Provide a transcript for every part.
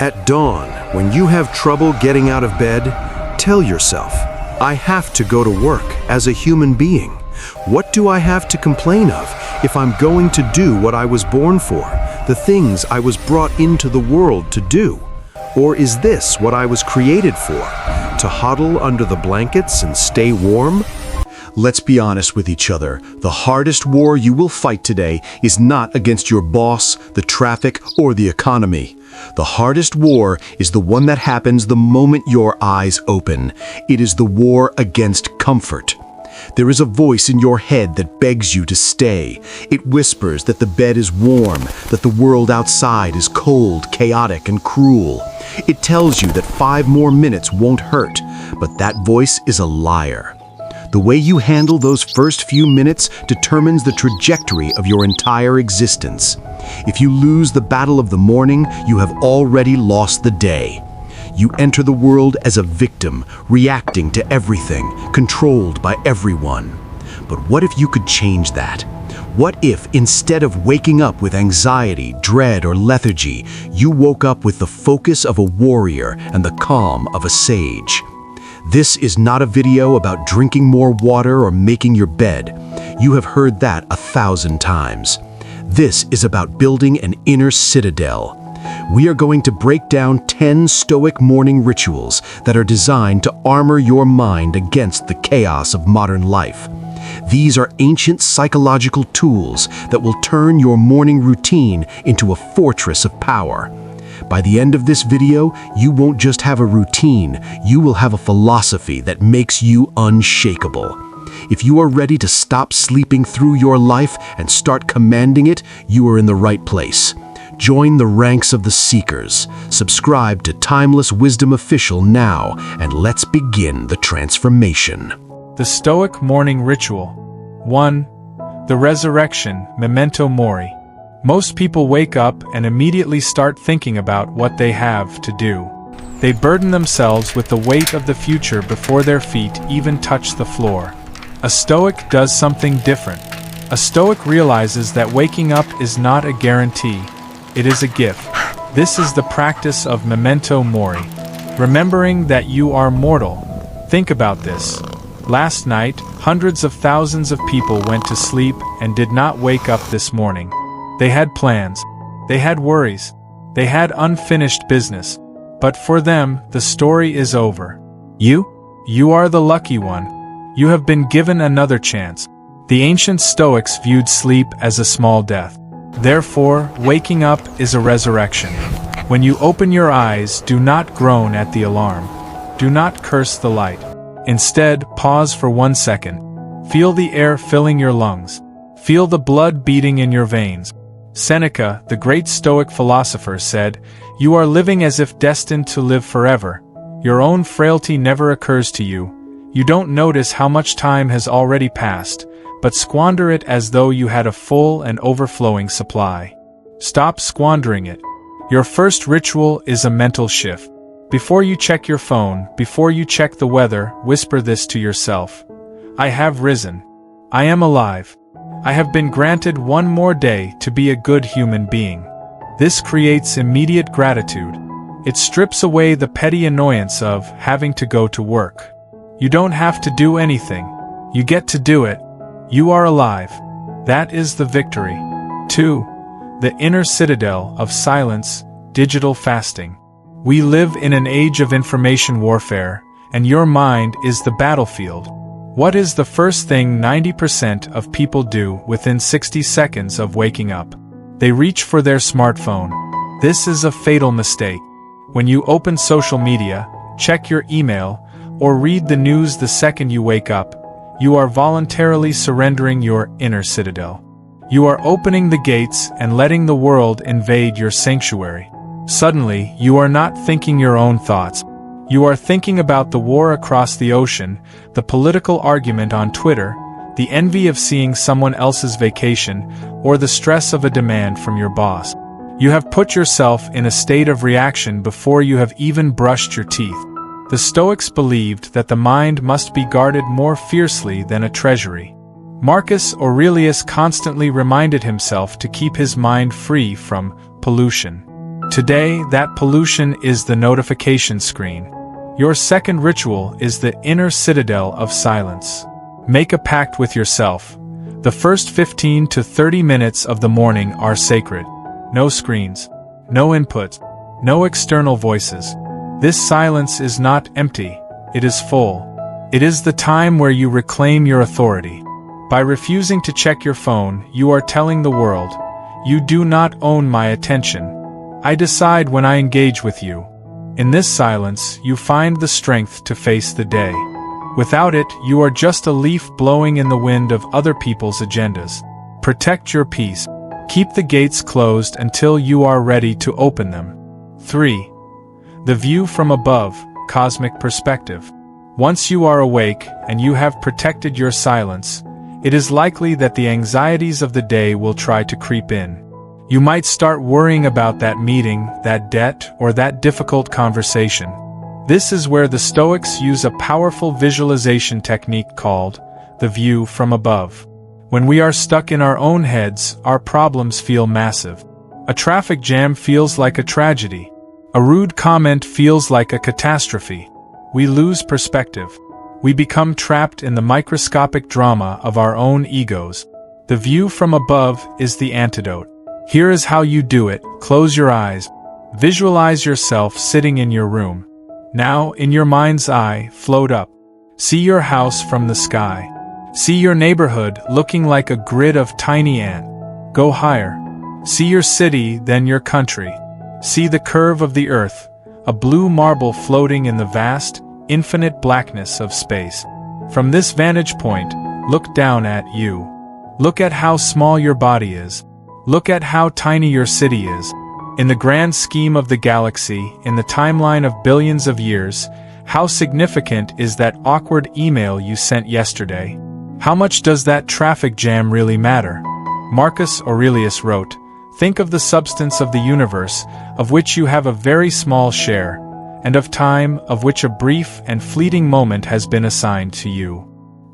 At dawn, when you have trouble getting out of bed, tell yourself, I have to go to work as a human being. What do I have to complain of if I'm going to do what I was born for, the things I was brought into the world to do? Or is this what I was created for, to huddle under the blankets and stay warm? Let's be honest with each other. The hardest war you will fight today is not against your boss, the traffic, or the economy. The hardest war is the one that happens the moment your eyes open. It is the war against comfort. There is a voice in your head that begs you to stay. It whispers that the bed is warm, that the world outside is cold, chaotic, and cruel. It tells you that 5 more minutes won't hurt, but that voice is a liar. The way you handle those first few minutes determines the trajectory of your entire existence. If you lose the battle of the morning, you have already lost the day. You enter the world as a victim, reacting to everything, controlled by everyone. But what if you could change that? What if, instead of waking up with anxiety, dread, or lethargy, you woke up with the focus of a warrior and the calm of a sage? This is not a video about drinking more water or making your bed. You have heard that 1,000 times. This is about building an inner citadel. We are going to break down 10 Stoic morning rituals that are designed to armor your mind against the chaos of modern life. These are ancient psychological tools that will turn your morning routine into a fortress of power. By the end of this video, you won't just have a routine, you will have a philosophy that makes you unshakable. If you are ready to stop sleeping through your life and start commanding it, you are in the right place. Join the ranks of the seekers. Subscribe to Timeless Wisdom Official now, and let's begin the transformation. The Stoic Morning Ritual. 1. The Resurrection, Memento Mori. Most people wake up and immediately start thinking about what they have to do. They burden themselves with the weight of the future before their feet even touch the floor. A Stoic does something different. A Stoic realizes that waking up is not a guarantee. It is a gift. This is the practice of Memento Mori, remembering that you are mortal. Think about this. Last night, hundreds of thousands of people went to sleep and did not wake up this morning. They had plans. They had worries. They had unfinished business. But for them, the story is over. You are the lucky one. You have been given another chance. The ancient Stoics viewed sleep as a small death. Therefore, waking up is a resurrection. When you open your eyes, do not groan at the alarm. Do not curse the light. Instead, pause for 1 second. Feel the air filling your lungs. Feel the blood beating in your veins. Seneca, the great Stoic philosopher, said, "You are living as if destined to live forever. Your own frailty never occurs to you. You don't notice how much time has already passed, but squander it as though you had a full and overflowing supply. Stop squandering it." Your first ritual is a mental shift. Before you check your phone, before you check the weather, whisper this to yourself. I have risen. I am alive. I have been granted one more day to be a good human being. This creates immediate gratitude. It strips away the petty annoyance of having to go to work. You don't have to do anything. You get to do it. You are alive. That is the victory. 2. The inner citadel of silence, digital fasting. We live in an age of information warfare, and your mind is the battlefield. What is the first thing 90% of people do within 60 seconds of waking up? They reach for their smartphone. This is a fatal mistake. When you open social media, check your email, or read the news the second you wake up, you are voluntarily surrendering your inner citadel. You are opening the gates and letting the world invade your sanctuary. Suddenly, you are not thinking your own thoughts. You are thinking about the war across the ocean, the political argument on Twitter, the envy of seeing someone else's vacation, or the stress of a demand from your boss. You have put yourself in a state of reaction before you have even brushed your teeth. The Stoics believed that the mind must be guarded more fiercely than a treasury. Marcus Aurelius constantly reminded himself to keep his mind free from pollution. Today, that pollution is the notification screen. Your second ritual is the inner citadel of silence. Make a pact with yourself. The first 15 to 30 minutes of the morning are sacred. No screens, no input, no external voices. This silence is not empty, it is full. It is the time where you reclaim your authority. By refusing to check your phone, you are telling the world, "You do not own my attention. I decide when I engage with you." In this silence, you find the strength to face the day. Without it, you are just a leaf blowing in the wind of other people's agendas. Protect your peace. Keep the gates closed until you are ready to open them. 3. The view from above, cosmic perspective. Once you are awake and you have protected your silence, it is likely that the anxieties of the day will try to creep in. You might start worrying about that meeting, that debt, or that difficult conversation. This is where the Stoics use a powerful visualization technique called the view from above. When we are stuck in our own heads, our problems feel massive. A traffic jam feels like a tragedy. A rude comment feels like a catastrophe. We lose perspective. We become trapped in the microscopic drama of our own egos. The view from above is the antidote. Here is how you do it. Close your eyes. Visualize yourself sitting in your room. Now, in your mind's eye, float up. See your house from the sky. See your neighborhood looking like a grid of tiny ants. Go higher. See your city, then your country. See the curve of the earth, a blue marble floating in the vast, infinite blackness of space. From this vantage point, look down at you. Look at how small your body is. Look at how tiny your city is. In the grand scheme of the galaxy, in the timeline of billions of years, how significant is that awkward email you sent yesterday? How much does that traffic jam really matter? Marcus Aurelius wrote, "Think of the substance of the universe, of which you have a very small share, and of time, of which a brief and fleeting moment has been assigned to you."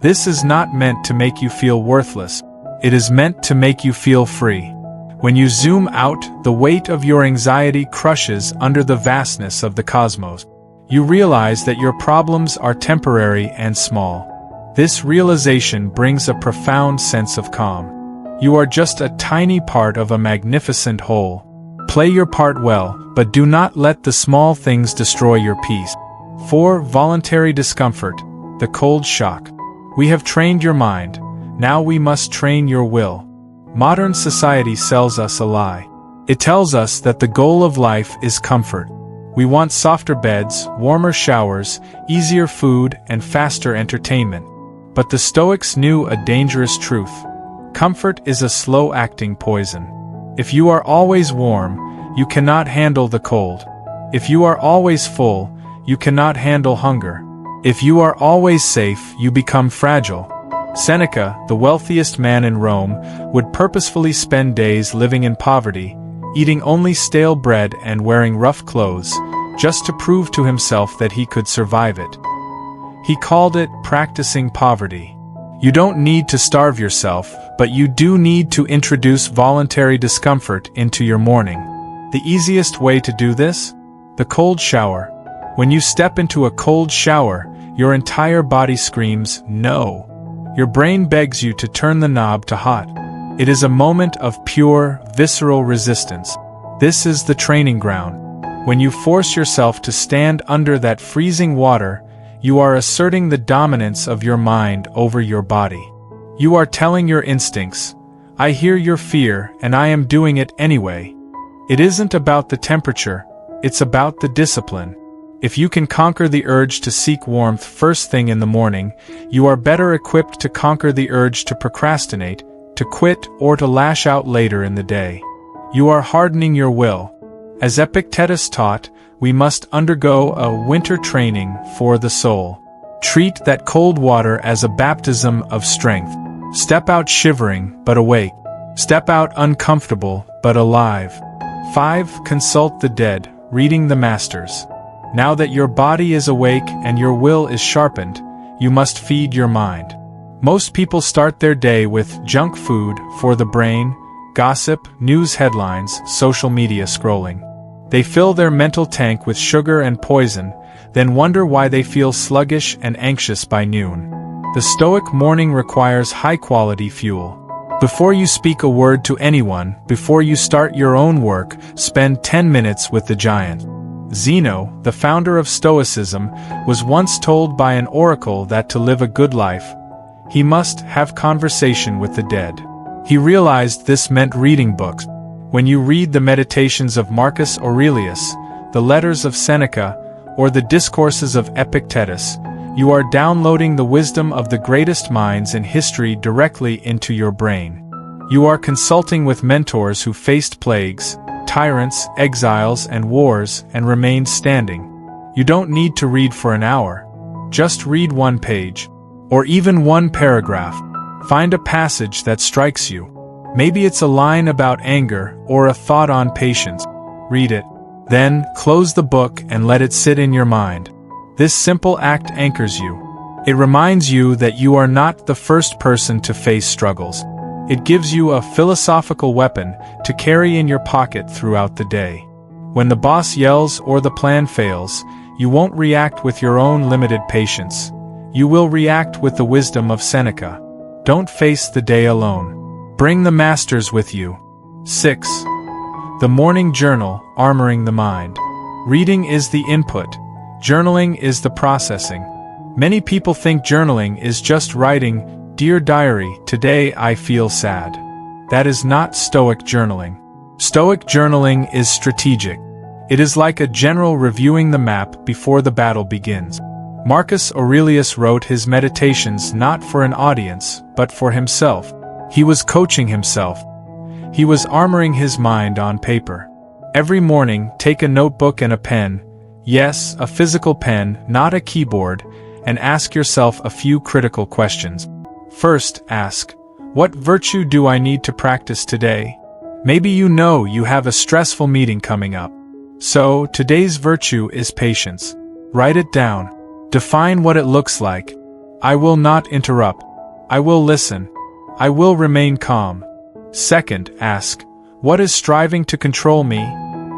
This is not meant to make you feel worthless. It is meant to make you feel free. When you zoom out, the weight of your anxiety crushes under the vastness of the cosmos. You realize that your problems are temporary and small. This realization brings a profound sense of calm. You are just a tiny part of a magnificent whole. Play your part well, but do not let the small things destroy your peace. 4. Voluntary discomfort, the cold shock. We have trained your mind. Now we must train your will. Modern society sells us a lie. It tells us that the goal of life is comfort. We want softer beds, warmer showers, easier food, and faster entertainment. But the Stoics knew a dangerous truth. Comfort is a slow-acting poison. If you are always warm, you cannot handle the cold. If you are always full, you cannot handle hunger. If you are always safe, you become fragile. Seneca, the wealthiest man in Rome, would purposefully spend days living in poverty, eating only stale bread and wearing rough clothes, just to prove to himself that he could survive it. He called it practicing poverty. You don't need to starve yourself, but you do need to introduce voluntary discomfort into your morning. The easiest way to do this? The cold shower. When you step into a cold shower, your entire body screams, "No." Your brain begs you to turn the knob to hot. It is a moment of pure, visceral resistance. This is the training ground. When you force yourself to stand under that freezing water, you are asserting the dominance of your mind over your body. You are telling your instincts, "I hear your fear and I am doing it anyway." It isn't about the temperature, it's about the discipline. If you can conquer the urge to seek warmth first thing in the morning, you are better equipped to conquer the urge to procrastinate, to quit, or to lash out later in the day. You are hardening your will. As Epictetus taught, we must undergo a winter training for the soul. Treat that cold water as a baptism of strength. Step out shivering, but awake. Step out uncomfortable, but alive. 5. Consult the dead, reading the masters. Now that your body is awake and your will is sharpened, you must feed your mind. Most people start their day with junk food for the brain, gossip, news headlines, social media scrolling. They fill their mental tank with sugar and poison, then wonder why they feel sluggish and anxious by noon. The Stoic morning requires high-quality fuel. Before you speak a word to anyone, before you start your own work, spend 10 minutes with the giant. Zeno, the founder of Stoicism, was once told by an oracle that to live a good life, he must have conversation with the dead. He realized this meant reading books. When you read the Meditations of Marcus Aurelius, the letters of Seneca, or the discourses of Epictetus, you are downloading the wisdom of the greatest minds in history directly into your brain. You are consulting with mentors who faced plagues, tyrants, exiles, and wars, and remained standing. You don't need to read for an hour. Just read one page, or even one paragraph. Find a passage that strikes you. Maybe it's a line about anger, or a thought on patience. Read it. Then, close the book and let it sit in your mind. This simple act anchors you. It reminds you that you are not the first person to face struggles. It gives you a philosophical weapon to carry in your pocket throughout the day. When the boss yells or the plan fails, you won't react with your own limited patience. You will react with the wisdom of Seneca. Don't face the day alone. Bring the masters with you. 6. The morning journal, armoring the mind. Reading is the input. Journaling is the processing. Many people think journaling is just writing, "Dear diary, today I feel sad." That is not Stoic journaling. Stoic journaling is strategic. It is like a general reviewing the map before the battle begins. Marcus Aurelius wrote his meditations not for an audience, but for himself. He was coaching himself. He was armoring his mind on paper. Every morning, take a notebook and a pen. Yes, a physical pen, not a keyboard, and ask yourself a few critical questions. First, ask, what virtue do I need to practice today? Maybe you know you have a stressful meeting coming up. So, today's virtue is patience. Write it down. Define what it looks like. I will not interrupt. I will listen. I will remain calm. Second, ask, what is striving to control me?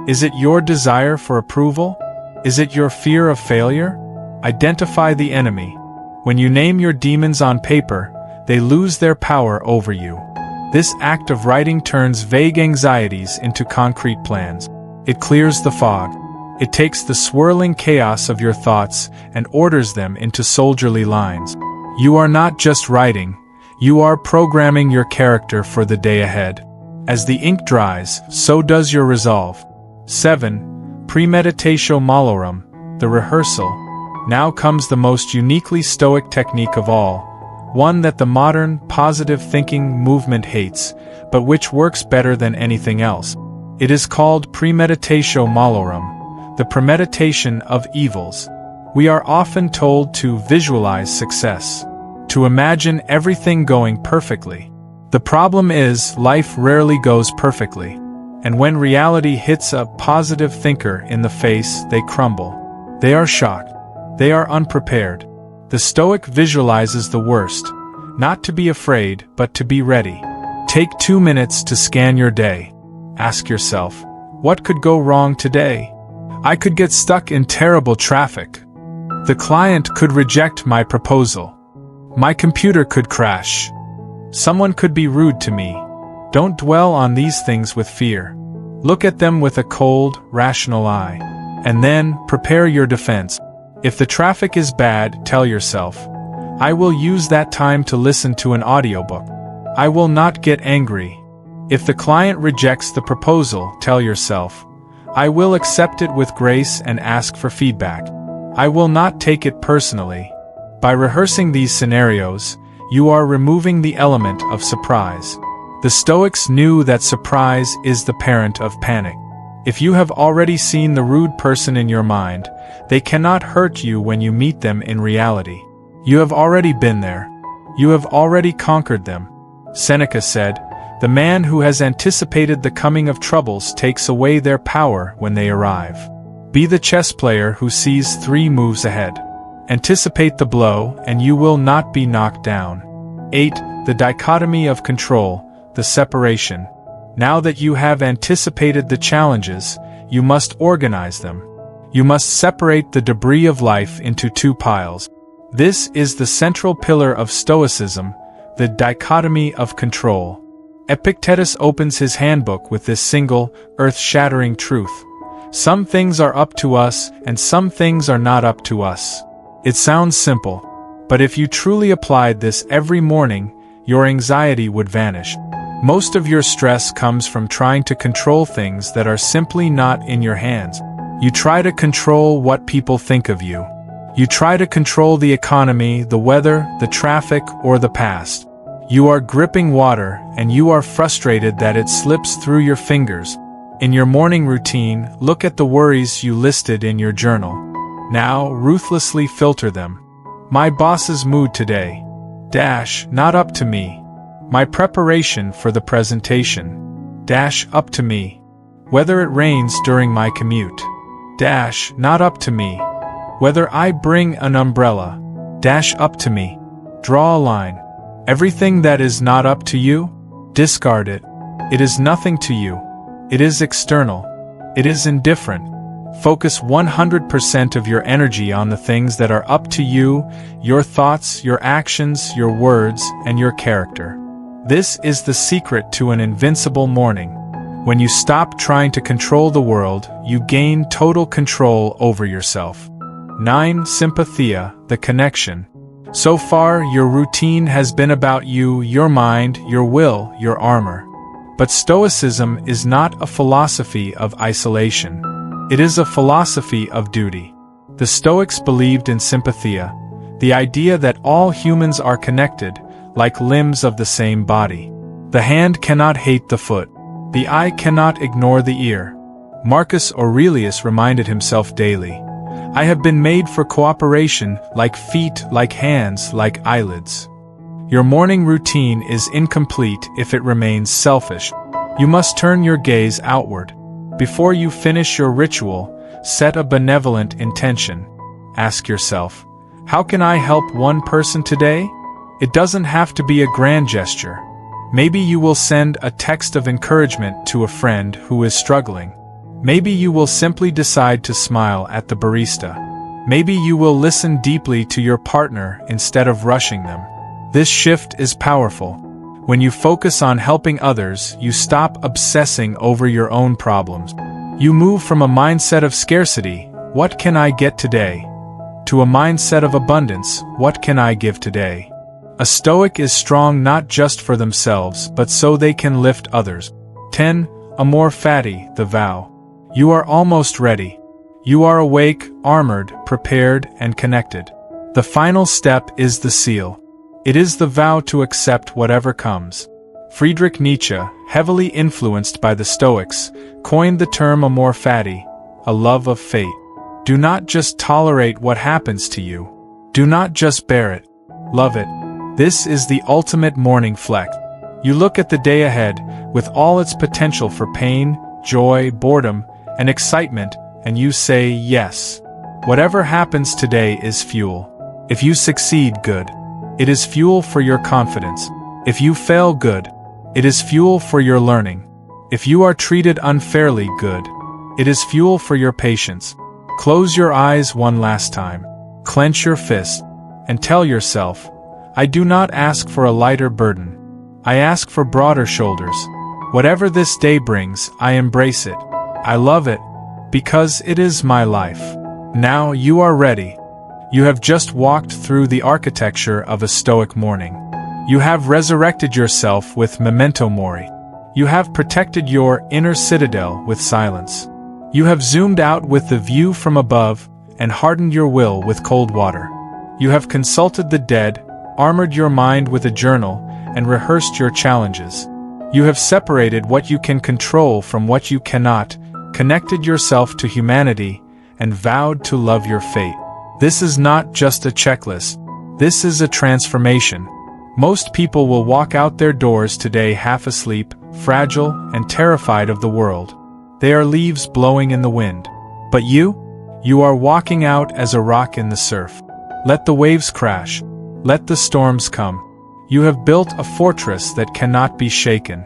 Is it your desire for approval? Is it your fear of failure? Identify the enemy. When you name your demons on paper, they lose their power over you. This act of writing turns vague anxieties into concrete plans. It clears the fog. It takes the swirling chaos of your thoughts and orders them into soldierly lines. You are not just writing, you are programming your character for the day ahead. As the ink dries, so does your resolve. 7. Premeditatio malorum, the rehearsal. Now comes the most uniquely Stoic technique of all, one that the modern, positive thinking movement hates, but which works better than anything else. It is called premeditatio malorum, the premeditation of evils. We are often told to visualize success, to imagine everything going perfectly. The problem is, life rarely goes perfectly. And when reality hits a positive thinker in the face, they crumble. They are shocked. They are unprepared. The Stoic visualizes the worst, not to be afraid, but to be ready. Take 2 minutes to scan your day. Ask yourself, what could go wrong today? I could get stuck in terrible traffic. The client could reject my proposal. My computer could crash. Someone could be rude to me. Don't dwell on these things with fear. Look at them with a cold, rational eye. And then, prepare your defense. If the traffic is bad, tell yourself, I will use that time to listen to an audiobook. I will not get angry. If the client rejects the proposal, tell yourself, I will accept it with grace and ask for feedback. I will not take it personally. By rehearsing these scenarios, you are removing the element of surprise. The Stoics knew that surprise is the parent of panic. If you have already seen the rude person in your mind, they cannot hurt you when you meet them in reality. You have already been there. You have already conquered them. Seneca said, the man who has anticipated the coming of troubles takes away their power when they arrive. Be the chess player who sees 3 moves ahead. Anticipate the blow, and you will not be knocked down. 8. The dichotomy of control. The separation. Now that you have anticipated the challenges, you must organize them. You must separate the debris of life into two piles. This is the central pillar of Stoicism, the dichotomy of control. Epictetus opens his handbook with this single, earth-shattering truth. Some things are up to us, and some things are not up to us. It sounds simple, but if you truly applied this every morning, your anxiety would vanish. Most of your stress comes from trying to control things that are simply not in your hands. You try to control what people think of you. You try to control the economy, the weather, the traffic, or the past. You are gripping water, and you are frustrated that it slips through your fingers. In your morning routine, look at the worries you listed in your journal. Now, ruthlessly filter them. My boss's mood today. Not up to me. My preparation for the presentation. Up to me. Whether it rains during my commute. Not up to me. Whether I bring an umbrella. Up to me. Draw a line. Everything that is not up to you, discard it. It is nothing to you. It is external. It is indifferent. Focus 100% of your energy on the things that are up to you, your thoughts, your actions, your words, and your character. This is the secret to an invincible morning. When you stop trying to control the world, you gain total control over yourself. 9. Sympathia, the connection. So far, your routine has been about you, your mind, your will, your armor. But Stoicism is not a philosophy of isolation. It is a philosophy of duty. The Stoics believed in sympathia, the idea that all humans are connected, like limbs of the same body. The hand cannot hate the foot. The eye cannot ignore the ear. Marcus Aurelius reminded himself daily, I have been made for cooperation, like feet, like hands, like eyelids. Your morning routine is incomplete if it remains selfish. You must turn your gaze outward. Before you finish your ritual, set a benevolent intention. Ask yourself, how can I help one person today? It doesn't have to be a grand gesture. Maybe you will send a text of encouragement to a friend who is struggling. Maybe you will simply decide to smile at the barista. Maybe you will listen deeply to your partner instead of rushing them. This shift is powerful. When you focus on helping others, you stop obsessing over your own problems. You move from a mindset of scarcity, what can I get today, to a mindset of abundance, what can I give today? A Stoic is strong not just for themselves, but so they can lift others. 10. Amor fati, the vow. You are almost ready. You are awake, armored, prepared, and connected. The final step is the seal. It is the vow to accept whatever comes. Friedrich Nietzsche, heavily influenced by the Stoics, coined the term amor fati, a love of fate. Do not just tolerate what happens to you. Do not just bear it. Love it. This is the ultimate morning flex. You look at the day ahead, with all its potential for pain, joy, boredom, and excitement, and you say yes. Whatever happens today is fuel. If you succeed, good. It is fuel for your confidence. If you fail, good. It is fuel for your learning. If you are treated unfairly, good. It is fuel for your patience. Close your eyes one last time. Clench your fist, and tell yourself, I do not ask for a lighter burden. I ask for broader shoulders. Whatever this day brings, I embrace it. I love it, because it is my life. Now you are ready. You have just walked through the architecture of a Stoic morning. You have resurrected yourself with Memento Mori. You have protected your inner citadel with silence. You have zoomed out with the view from above and hardened your will with cold water. You have consulted the dead, armored your mind with a journal, and rehearsed your challenges. You have separated what you can control from what you cannot, connected yourself to humanity, and vowed to love your fate. This is not just a checklist. This is a transformation. Most people will walk out their doors today half asleep, fragile, and terrified of the world. They are leaves blowing in the wind. But you are walking out as a rock in the surf. Let the waves crash. Let the storms come. You have built a fortress that cannot be shaken.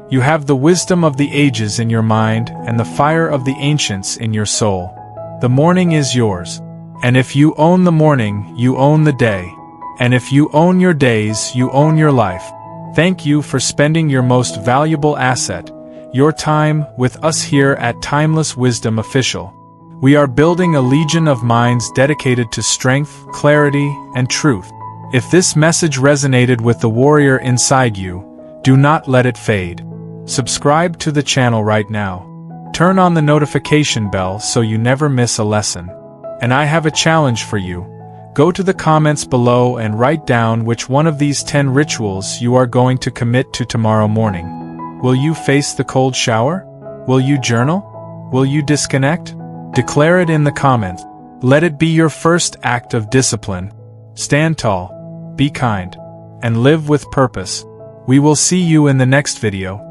You have the wisdom of the ages in your mind and the fire of the ancients in your soul. The morning is yours. And if you own the morning, you own the day. And if you own your days, you own your life. Thank you for spending your most valuable asset, your time, with us here at Timeless Wisdom Official. We are building a legion of minds dedicated to strength, clarity, and truth. If this message resonated with the warrior inside you, do not let it fade. Subscribe to the channel right now. Turn on the notification bell so you never miss a lesson. And I have a challenge for you. Go to the comments below and write down which one of these 10 rituals you are going to commit to tomorrow morning. Will you face the cold shower? Will you journal? Will you disconnect? Declare it in the comments. Let it be your first act of discipline. Stand tall, be kind, and live with purpose. We will see you in the next video.